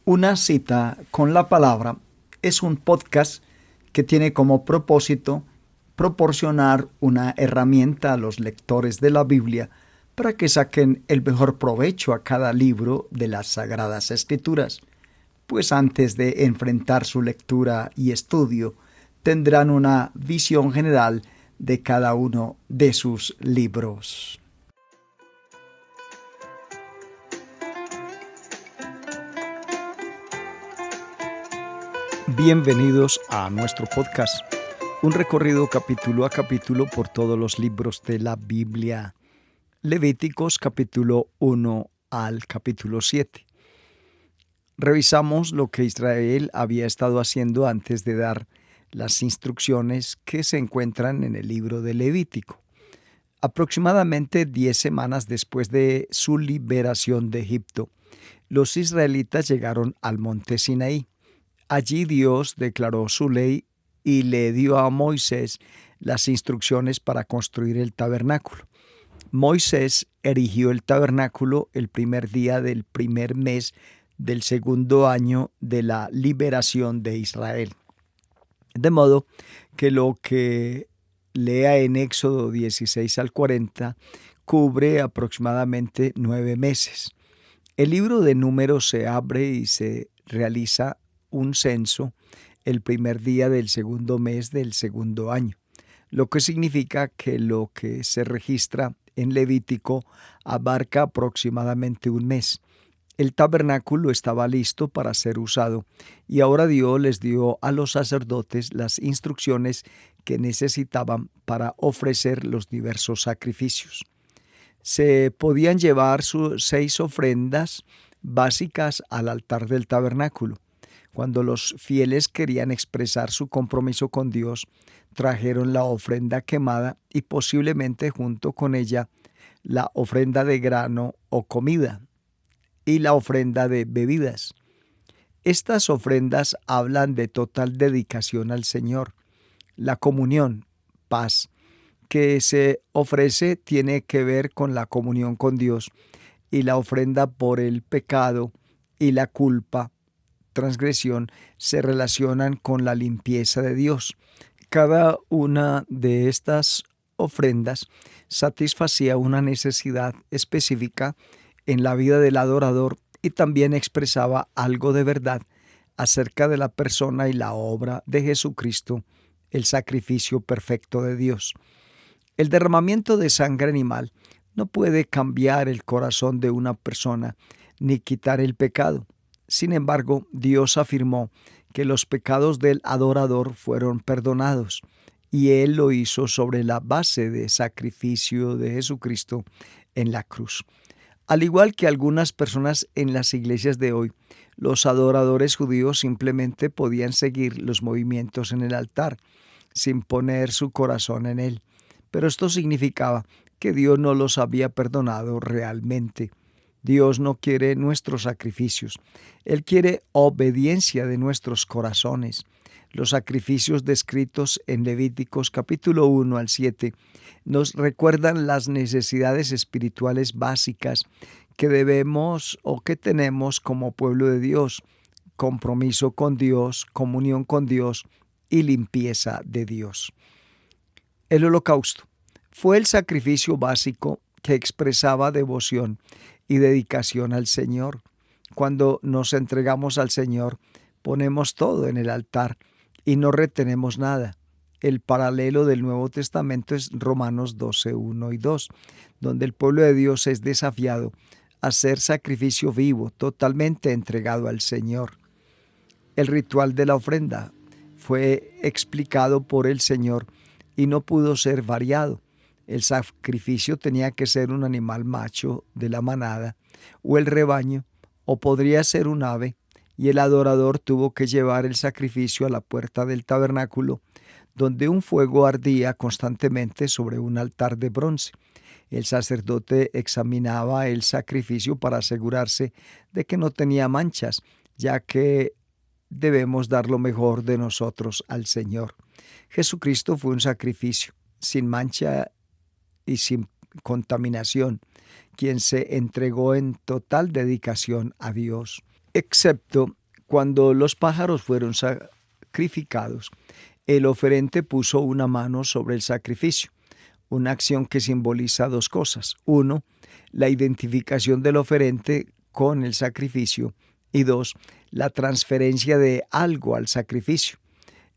Una cita con la palabra es un podcast que tiene como propósito proporcionar una herramienta a los lectores de la Biblia para que saquen el mejor provecho a cada libro de las Sagradas Escrituras, pues antes de enfrentar su lectura y estudio tendrán una visión general de cada uno de sus libros. Bienvenidos a nuestro podcast, un recorrido capítulo a capítulo por todos los libros de la Biblia. Levíticos capítulo 1 al capítulo 7. Revisamos lo que Israel había estado haciendo antes de dar las instrucciones que se encuentran en el libro de Levítico. Aproximadamente 10 semanas después de su liberación de Egipto, los israelitas llegaron al monte Sinaí. Allí Dios declaró su ley y le dio a Moisés las instrucciones para construir el tabernáculo. Moisés erigió el tabernáculo el primer día del primer mes del segundo año de la liberación de Israel. De modo que lo que lea en Éxodo 16 al 40 cubre aproximadamente 9 meses. El libro de Números se abre y se realiza un censo el primer día del segundo mes del segundo año, lo que significa que lo que se registra en Levítico abarca aproximadamente un mes. El tabernáculo estaba listo para ser usado y ahora Dios les dio a los sacerdotes las instrucciones que necesitaban para ofrecer los diversos sacrificios. Se podían llevar sus 6 ofrendas básicas al altar del tabernáculo. Cuando los fieles querían expresar su compromiso con Dios, trajeron la ofrenda quemada y posiblemente junto con ella la ofrenda de grano o comida y la ofrenda de bebidas. Estas ofrendas hablan de total dedicación al Señor. La comunión, paz, que se ofrece tiene que ver con la comunión con Dios, y la ofrenda por el pecado y la culpa, transgresión, se relacionan con la limpieza de Dios. Cada una de estas ofrendas satisfacía una necesidad específica en la vida del adorador y también expresaba algo de verdad acerca de la persona y la obra de Jesucristo, el sacrificio perfecto de Dios. El derramamiento de sangre animal no puede cambiar el corazón de una persona ni quitar el pecado. Sin embargo, Dios afirmó que los pecados del adorador fueron perdonados, y Él lo hizo sobre la base del sacrificio de Jesucristo en la cruz. Al igual que algunas personas en las iglesias de hoy, los adoradores judíos simplemente podían seguir los movimientos en el altar, sin poner su corazón en él. Pero esto significaba que Dios no los había perdonado realmente. Dios no quiere nuestros sacrificios. Él quiere obediencia de nuestros corazones. Los sacrificios descritos en Levíticos capítulo 1 al 7 nos recuerdan las necesidades espirituales básicas que debemos o que tenemos como pueblo de Dios: compromiso con Dios, comunión con Dios y limpieza de Dios. El holocausto fue el sacrificio básico que expresaba devoción y dedicación al Señor. Cuando nos entregamos al Señor, ponemos todo en el altar y no retenemos nada. El paralelo del Nuevo Testamento es Romanos 12, 1 y 2, donde el pueblo de Dios es desafiado a hacer sacrificio vivo, totalmente entregado al Señor. El ritual de la ofrenda fue explicado por el Señor y no pudo ser variado. El sacrificio tenía que ser un animal macho de la manada o el rebaño, o podría ser un ave, y el adorador tuvo que llevar el sacrificio a la puerta del tabernáculo, donde un fuego ardía constantemente sobre un altar de bronce. El sacerdote examinaba el sacrificio para asegurarse de que no tenía manchas, ya que debemos dar lo mejor de nosotros al Señor. Jesucristo fue un sacrificio sin mancha y sin contaminación, quien se entregó en total dedicación a Dios. excepto cuando los pájaros fueron sacrificados. El oferente puso una mano sobre el sacrificio, una acción que simboliza dos cosas. Uno, la identificación del oferente con el sacrificio, y dos, la transferencia de algo al sacrificio.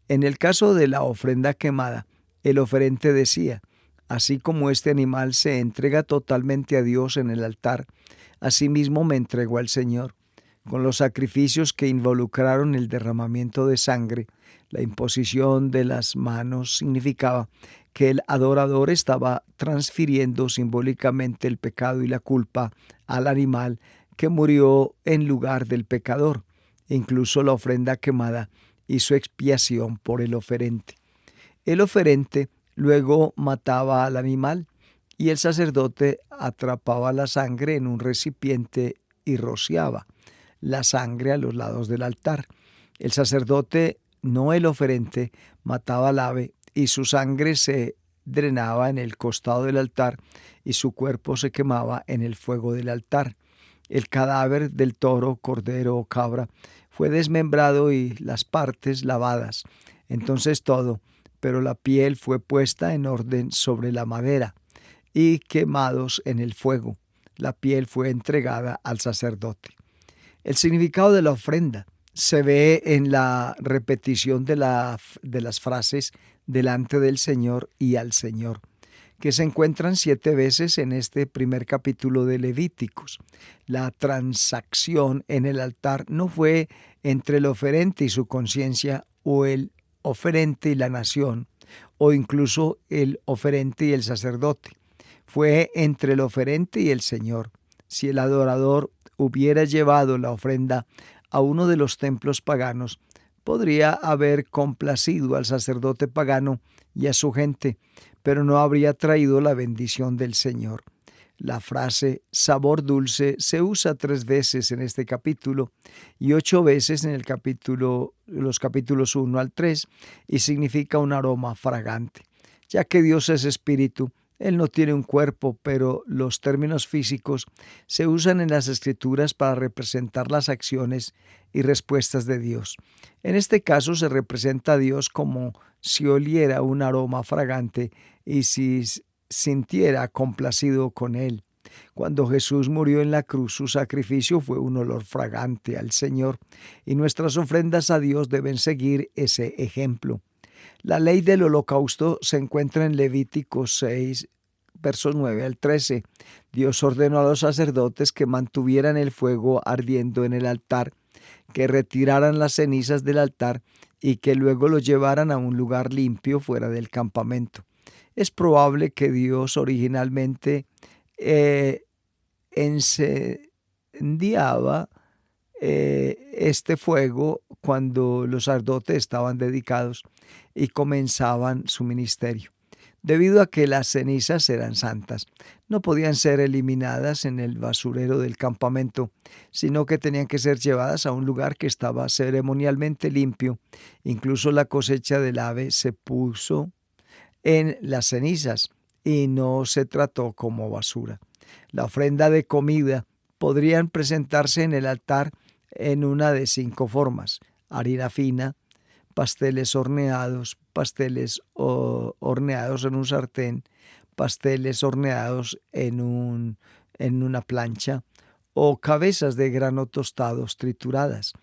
En el caso de la ofrenda quemada, el oferente decía: así como este animal se entrega totalmente a Dios en el altar, asimismo me entregó al Señor. Con los sacrificios que involucraron el derramamiento de sangre, la imposición de las manos significaba que el adorador estaba transfiriendo simbólicamente el pecado y la culpa al animal que murió en lugar del pecador. Incluso la ofrenda quemada hizo expiación por el oferente. El oferente luego mataba al animal y el sacerdote atrapaba la sangre en un recipiente y rociaba la sangre a los lados del altar. El sacerdote, no el oferente, mataba al ave y su sangre se drenaba en el costado del altar y su cuerpo se quemaba en el fuego del altar. El cadáver del toro, cordero o cabra fue desmembrado y las partes lavadas. Entonces todo, pero la piel fue puesta en orden sobre la madera y quemados en el fuego. La piel fue entregada al sacerdote. El significado de la ofrenda se ve en la repetición de las frases delante del Señor y al Señor, que se encuentran 7 veces en este primer capítulo de Levíticos. La transacción en el altar no fue entre el oferente y su conciencia, o el oferente y la nación, o incluso el oferente y el sacerdote. Fue entre el oferente y el Señor. Si el adorador hubiera llevado la ofrenda a uno de los templos paganos, podría haber complacido al sacerdote pagano y a su gente, pero no habría traído la bendición del Señor. La frase sabor dulce se usa 3 veces en este capítulo y 8 veces en los capítulos 1 al 3, y significa un aroma fragante. Ya que Dios es espíritu, Él no tiene un cuerpo, pero los términos físicos se usan en las Escrituras para representar las acciones y respuestas de Dios. En este caso se representa a Dios como si oliera un aroma fragante y si sintiera complacido con Él. Cuando Jesús murió en la cruz, su sacrificio fue un olor fragante al Señor, y nuestras ofrendas a Dios deben seguir ese ejemplo. La ley del holocausto se encuentra en Levíticos 6, versos 9 al 13. Dios ordenó a los sacerdotes que mantuvieran el fuego ardiendo en el altar, que retiraran las cenizas del altar y que luego lo llevaran a un lugar limpio fuera del campamento. Es probable que Dios originalmente encendiaba este fuego cuando los sacerdotes estaban dedicados y comenzaban su ministerio. Debido a que las cenizas eran santas, no podían ser eliminadas en el basurero del campamento, sino que tenían que ser llevadas a un lugar que estaba ceremonialmente limpio. Incluso la cosecha del ave se puso en las cenizas y no se trató como basura. La ofrenda de comida podrían presentarse en el altar en una de 5 formas: harina fina, pasteles horneados, pasteles horneados en un sartén, pasteles horneados en una plancha, o cabezas de grano tostados trituradas.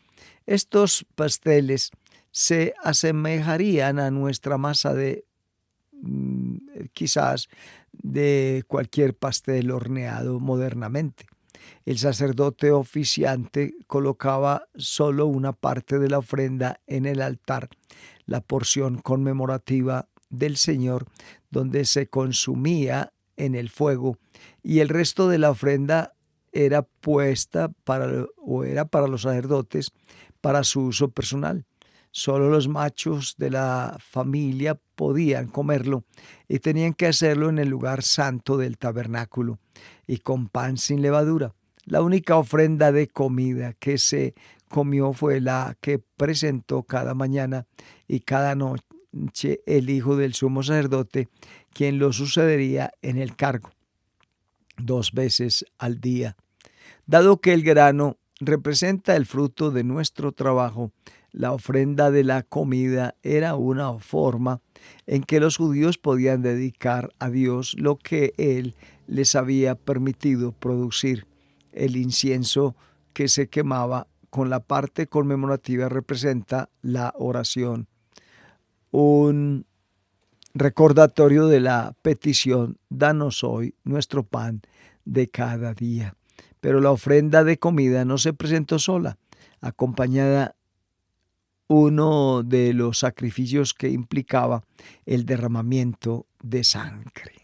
Estos pasteles se asemejarían a nuestra masa quizás de cualquier pastel horneado modernamente. El sacerdote oficiante colocaba solo una parte de la ofrenda en el altar, la porción conmemorativa del Señor, donde se consumía en el fuego, y el resto de la ofrenda era para los sacerdotes para su uso personal. Solo los machos de la familia podían comerlo y tenían que hacerlo en el lugar santo del tabernáculo y con pan sin levadura. La única ofrenda de comida que se comió fue la que presentó cada mañana y cada noche el hijo del sumo sacerdote, quien lo sucedería en el cargo 2 veces al día. Dado que el grano representa el fruto de nuestro trabajo. La ofrenda de la comida era una forma en que los judíos podían dedicar a Dios lo que Él les había permitido producir. El incienso que se quemaba con la parte conmemorativa representa la oración, un recordatorio de la petición: danos hoy nuestro pan de cada día. Pero la ofrenda de comida no se presentó sola, acompañada uno de los sacrificios que implicaba el derramamiento de sangre.